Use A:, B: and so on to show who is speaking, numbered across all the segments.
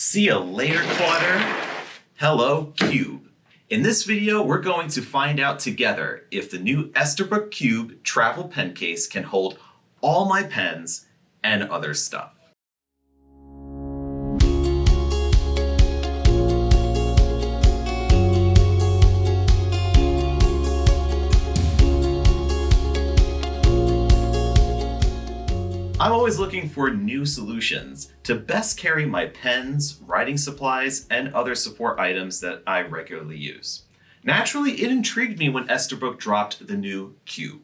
A: See ya later, Clutter. Hello, Cube. In this video, we're going to find out together if the new Esterbrook Cube travel pen case can hold all my pens and other stuff. I'm always looking for new solutions to best carry my pens, writing supplies, and other support items that I regularly use. Naturally, it intrigued me when Esterbrook dropped the new Cube.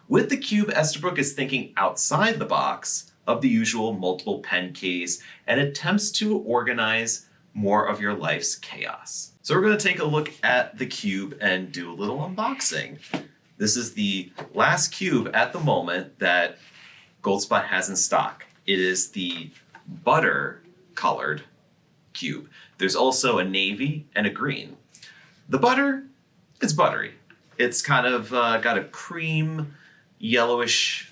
A: With the Cube, Esterbrook is thinking outside the box of the usual multiple pen case and attempts to organize more of your life's chaos. So we're going to take a look at the Cube and do a little unboxing. This is the last Cube at the moment that Goldspot has in stock. It is the butter colored Cube. There's also a navy and a green. The butter is buttery. It's kind of got a cream yellowish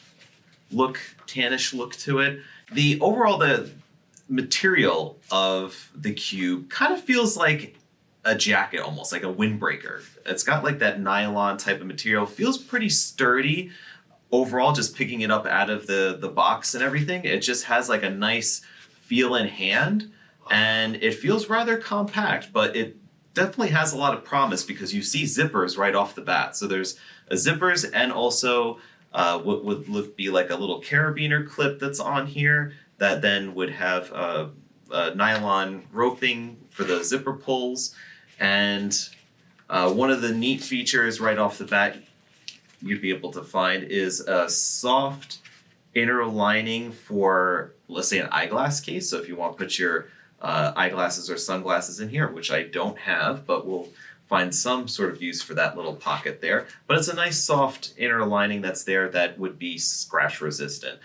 A: look, tannish look to it. The material of the Cube kind of feels like a jacket, almost like a windbreaker. It's got like that nylon type of material. Feels pretty sturdy. Overall, just picking it up out of the box and everything, it just has like a nice feel in hand, and it feels rather compact, but it definitely has a lot of promise because you see zippers right off the bat. So there's zippers and also what would be like a little carabiner clip that's on here that then would have a nylon roping for the zipper pulls. And one of the neat features right off the bat you'd be able to find is a soft inner lining for, let's say, an eyeglass case. So if you want to put your eyeglasses or sunglasses in here, which I don't have, but we'll find some sort of use for that little pocket there. But it's a nice soft inner lining that's there that would be scratch resistant.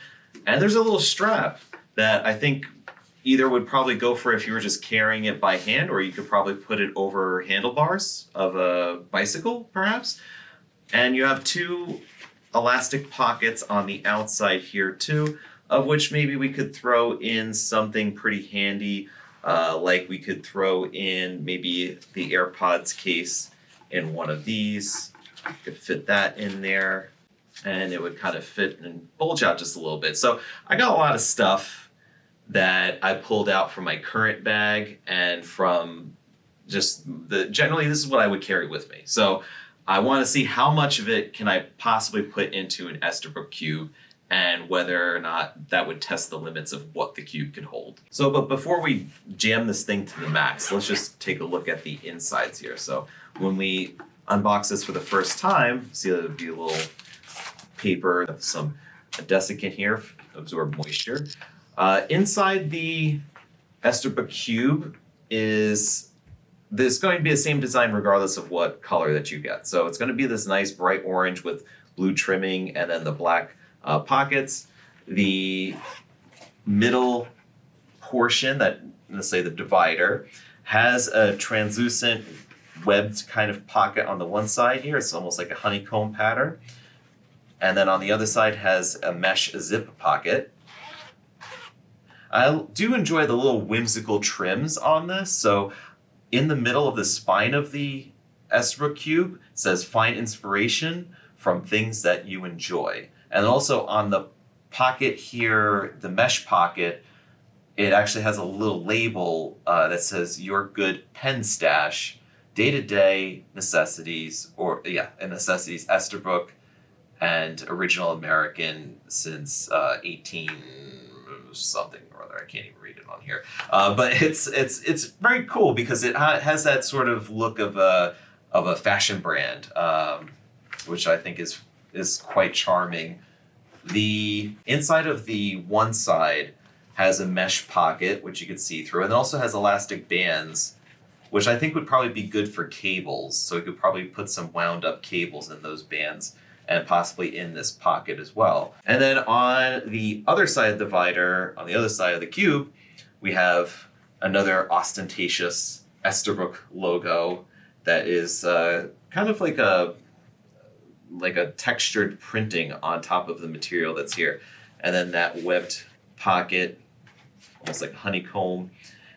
A: And there's a little strap that I think either would probably go for if you were just carrying it by hand, or you could probably put it over handlebars of a bicycle, perhaps. And you have two elastic pockets on the outside here too, of which maybe we could throw in something pretty handy, like we could throw in maybe the AirPods case in one of these. You could fit that in there, and it would kind of fit and bulge out just a little bit. So I got a lot of stuff that I pulled out from my current bag and from just generally this is what I would carry with me. So I want to see how much of it can I possibly put into an Esterbrook Cube and whether or not that would test the limits of what the Cube can hold. So, but before we jam this thing to the max, let's just take a look at the insides here. So when we unbox this for the first time, see that would be a little paper, some desiccant here, absorb moisture. Inside the Esterbrook Cube there's going to be the same design regardless of what color that you get. So it's going to be this nice bright orange with blue trimming and then the black pockets. The middle portion, that let's say the divider, has a translucent webbed kind of pocket on the one side here. It's almost like a honeycomb pattern. And then on the other side has a mesh zip pocket. I do enjoy the little whimsical trims on this. So in the middle of the spine of the Esterbrook Cube, it says find inspiration from things that you enjoy. And also on the pocket here, the mesh pocket, it actually has a little label that says your good pen stash, day-to-day necessities, necessities, Esterbrook, and original American since 18 something or other. I can't even read it on here. But it's very cool because it has that sort of look of a fashion brand, which I think is quite charming. The inside of the one side has a mesh pocket, which you can see through, and it also has elastic bands, which I think would probably be good for cables. So you could probably put some wound up cables in those bands and possibly in this pocket as well. And then on the other side of the divider, on the other side of the Cube, we have another ostentatious Esterbrook logo that is kind of like a textured printing on top of the material that's here. And then that webbed pocket, almost like honeycomb.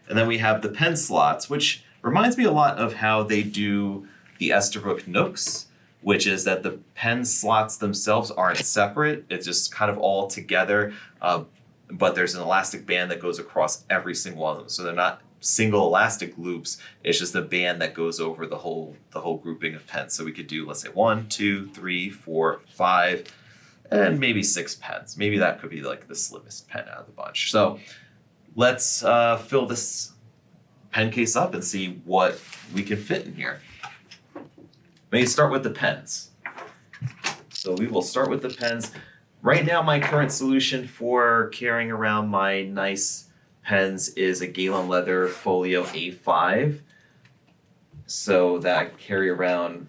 A: And then we have the pen slots, which reminds me a lot of how they do the Esterbrook Nooks, which is that the pen slots themselves aren't separate. It's just kind of all together, but there's an elastic band that goes across every single one of them. So they're not single elastic loops. It's just a band that goes over the whole grouping of pens. So we could do, let's say 1, 2, 3, 4, 5, and maybe 6 pens. Maybe that could be like the slimmest pen out of the bunch. So let's fill this pen case up and see what we can fit in here. Maybe start with the pens. So we will start with the pens. Right now, my current solution for carrying around my nice pens is a Galen Leather Folio A5. So that I carry around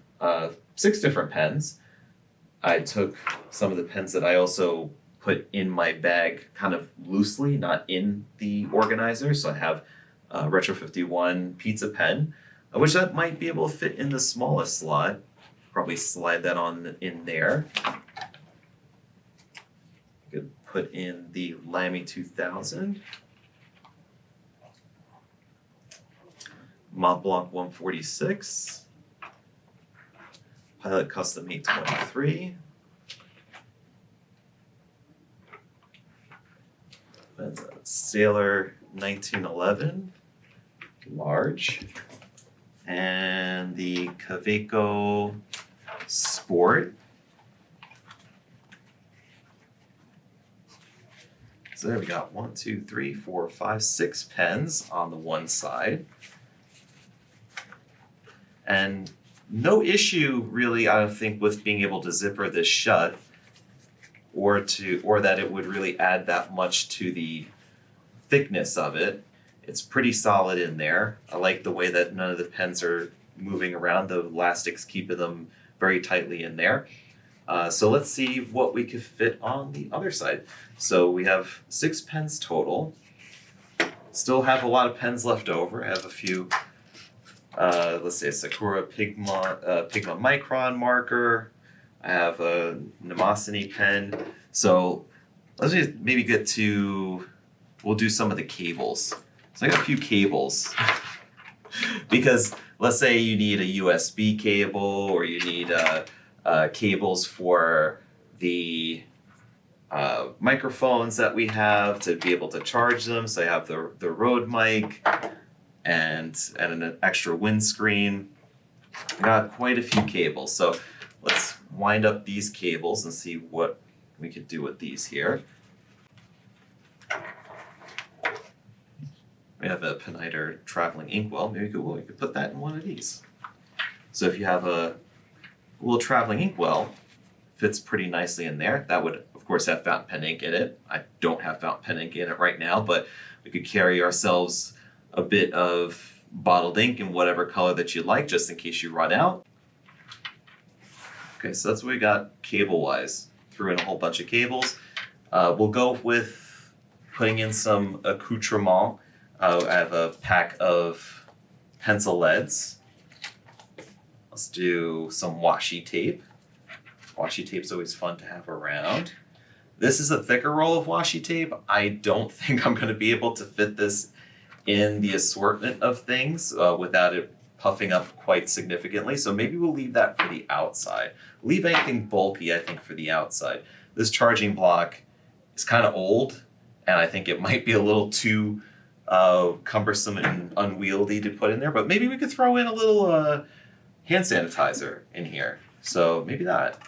A: 6 different pens. I took some of the pens that I also put in my bag kind of loosely, not in the organizer. So I have a Retro 51 pizza pen, which that might be able to fit in the smallest slot. Probably slide that on in there. Could put in the Lamy 2000. Mont Blanc 146. Pilot Custom 823. And the Sailor 1911, large. And the Kaweco Sport. So there we got 1, 2, 3, 4, 5, 6 pens on the one side. And no issue really, I don't think, with being able to zipper this shut or that it would really add that much to the thickness of it. It's pretty solid in there. I like the way that none of the pens are moving around. The elastic's keeping them very tightly in there. So let's see what we could fit on the other side. So we have 6 pens total. Still have a lot of pens left over. I have a few, let's say a Sakura Pigma Micron marker. I have a Mnemosiny pen. So let's just maybe we'll do some of the cables. So I got a few cables because let's say you need a USB cable or you need cables for the microphones that we have to be able to charge them. So I have the Rode mic and an extra windscreen. I got quite a few cables. So let's wind up these cables and see what we could do with these here. We have a Piniter traveling inkwell. Maybe we could put that in one of these. So if you have a little traveling inkwell, fits pretty nicely in there. That would, of course, have fountain pen ink in it. I don't have fountain pen ink in it right now, but we could carry ourselves a bit of bottled ink in whatever color that you like, just in case you run out. Okay, so that's what we got cable-wise. Threw in a whole bunch of cables. We'll go with putting in some accoutrement. I have a pack of pencil leads. Let's do some washi tape. Washi tape's always fun to have around. This is a thicker roll of washi tape. I don't think I'm going to be able to fit this in the assortment of things without it puffing up quite significantly. So maybe we'll leave that for the outside. Leave anything bulky, I think, for the outside. This charging block is kind of old, and I think it might be a little too cumbersome and unwieldy to put in there, but maybe we could throw in a little hand sanitizer in here. So maybe that.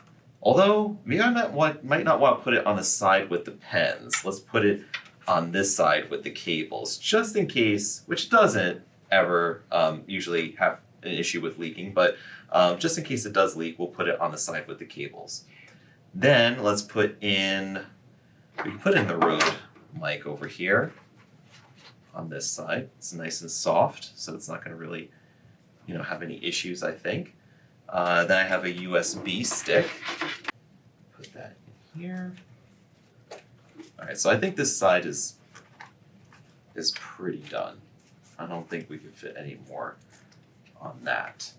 A: Although, maybe I might not want to put it on the side with the pens. Let's put it on this side with the cables, just in case, which doesn't ever usually have an issue with leaking, but just in case it does leak, we'll put it on the side with the cables. Then let's we can put in the Rode mic over here on this side. It's nice and soft, so it's not going to really, have any issues, I think. Then I have a USB stick. Put that in here. All right, so I think this side is pretty done. I don't think we can fit any more on that.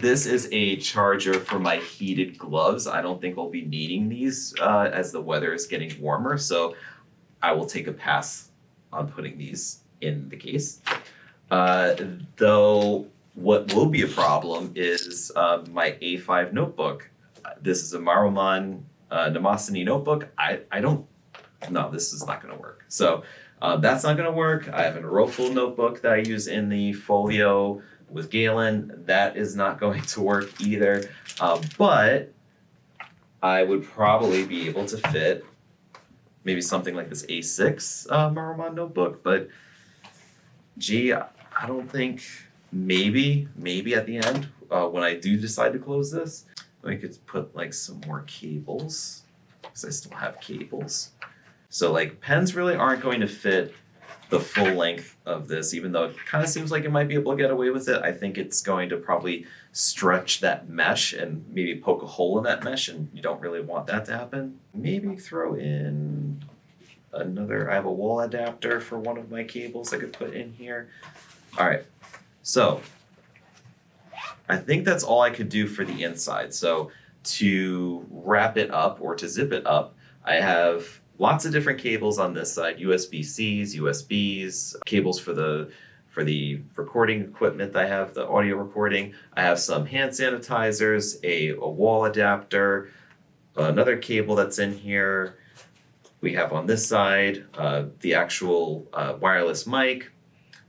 A: This is a charger for my heated gloves. I don't think I'll be needing these as the weather is getting warmer, so I will take a pass on putting these in the case. Uh, though what will be a problem is my A5 notebook. This is a Maruman Namasani notebook. I don't, no, this is not going to work. So that's not going to work. I have an Rofel notebook that I use in the folio with Galen. That is not going to work either. But I would probably be able to fit maybe something like this A6 Maruman notebook. But gee, I don't think, maybe at the end when I do decide to close this, I could put like some more cables because I still have cables. So like pens really aren't going to fit the full length of this, even though it kind of seems like it might be able to get away with it. I think it's going to probably stretch that mesh and maybe poke a hole in that mesh, and you don't really want that to happen. Maybe throw in another, I have a wall adapter for one of my cables I could put in here. All right, so I think that's all I could do for the inside. So to wrap it up or to zip it up, I have lots of different cables on this side, USB-Cs, USBs, cables for the recording equipment that I have, the audio recording. I have some hand sanitizers, a wall adapter, another cable that's in here. We have on this side the actual wireless mic,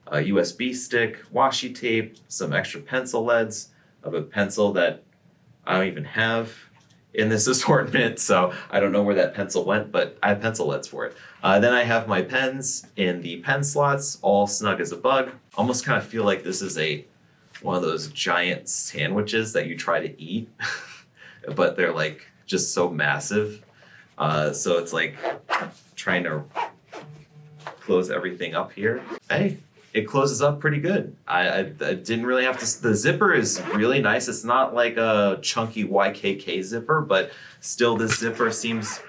A: a USB stick, washi tape, some extra pencil leads of a pencil that I don't even have in this assortment, so I don't know where that pencil went, but I have pencil leads for it. Then I have my pens in the pen slots, all snug as a bug. Almost kind of feel like this is one of those giant sandwiches that you try to eat, but they're like just so massive. So it's like trying to close everything up here. Hey, it closes up pretty good. I didn't really have to, the zipper is really nice. It's not like a chunky YKK zipper, but still this zipper seems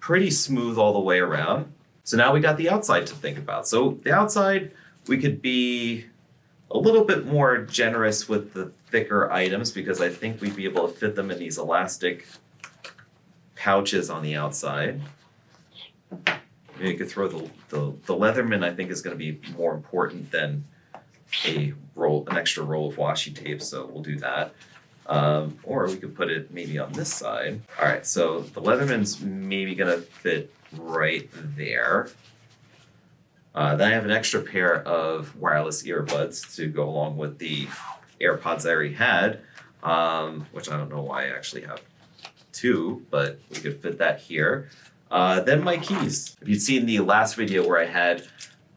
A: pretty smooth all the way around. So now we got the outside to think about. So the outside, we could be a little bit more generous with the thicker items because I think we'd be able to fit them in these elastic pouches on the outside. You could throw the Leatherman, I think, is going to be more important than an extra roll of washi tape, so we'll do that. Or we could put it maybe on this side. All right, so the Leatherman's maybe going to fit right there. Then I have an extra pair of wireless earbuds to go along with the AirPods I already had, which I don't know why I actually have two, but we could fit that here. Then my keys. If you'd seen the last video where I had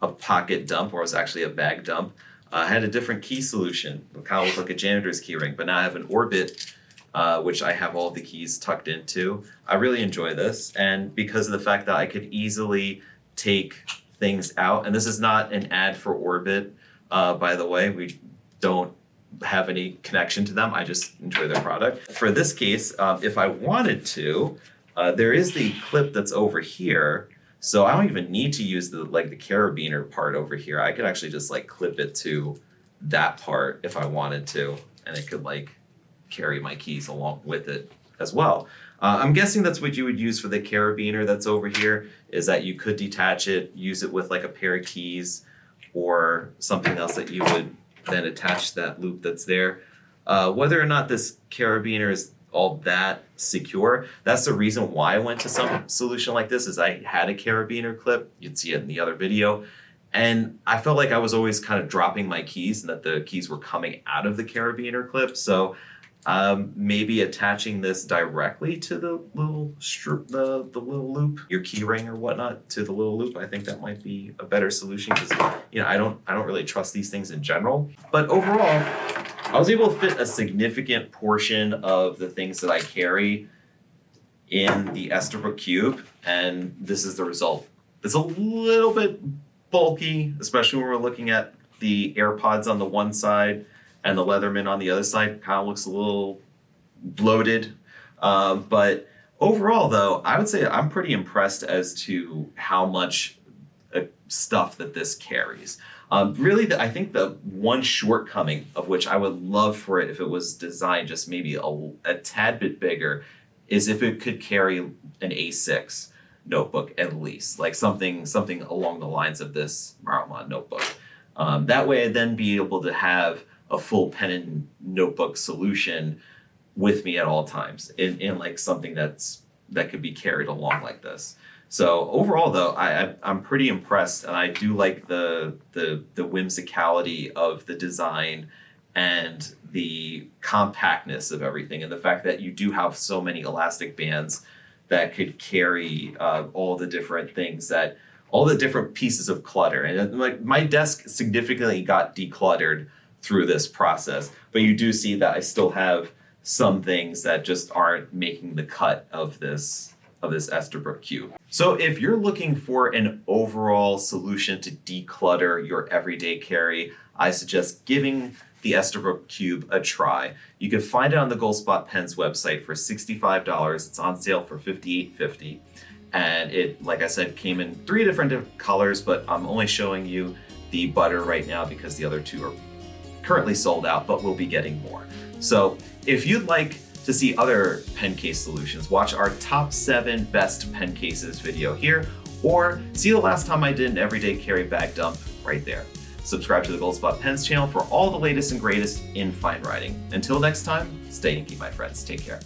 A: a pocket dump, or it was actually a bag dump, I had a different key solution. It kind of looked like a janitor's key ring, but now I have an Orbit, which I have all of the keys tucked into. I really enjoy this, and because of the fact that I could easily take things out, and this is not an ad for Orbit, by the way, we don't have any connection to them, I just enjoy their product. For this case, if I wanted to, there is the clip that's over here, so I don't even need to use the carabiner part over here. I could actually just clip it to that part if I wanted to, and it could carry my keys along with it as well. I'm guessing that's what you would use for the carabiner that's over here, is that you could detach it, use it with a pair of keys or something else that you would then attach that loop that's there. Whether or not this carabiner is all that secure, that's the reason why I went to some solution like this, is I had a carabiner clip, you'd see it in the other video, and I felt like I was always kind of dropping my keys and that the keys were coming out of the carabiner clip. So maybe attaching this directly to the little the little loop, your key ring or whatnot, to the little loop, I think that might be a better solution, because I don't really trust these things in general. But overall, I was able to fit a significant portion of the things that I carry in the Esterbrook Cube, and this is the result. It's a little bit bulky, especially when we're looking at the AirPods on the one side and the Leatherman on the other side. Kind of looks a little bloated. But overall, though, I would say I'm pretty impressed as to how much stuff that this carries. Really, I think the one shortcoming of which I would love for it if it was designed just maybe a tad bit bigger is if it could carry an A6 notebook at least, something along the lines of this Maruman notebook. That way I'd then be able to have a full pen and notebook solution with me at all times in like something that could be carried along like this. So overall though, I'm pretty impressed, and I do like the whimsicality of the design and the compactness of everything, and the fact that you do have so many elastic bands that could carry all the different things that all the different pieces of clutter. And like my desk significantly got decluttered through this process, but you do see that I still have some things that just aren't making the cut of this Esterbrook Cube. So if you're looking for an overall solution to declutter your everyday carry, I suggest giving the Esterbrook Cube a try. You can find it on the Goldspot Pens website for $65. It's on sale for $58.50. And it, like I said, came in 3 different colors, but I'm only showing you the butter right now because the other 2 are currently sold out, but we'll be getting more. So if you'd like to see other pen case solutions, watch our top 7 best pen cases video here, or see the last time I did an everyday carry bag dump right there. Subscribe to the Goldspot Pens channel for all the latest and greatest in fine writing. Until next time, stay inky, my friends. Take care.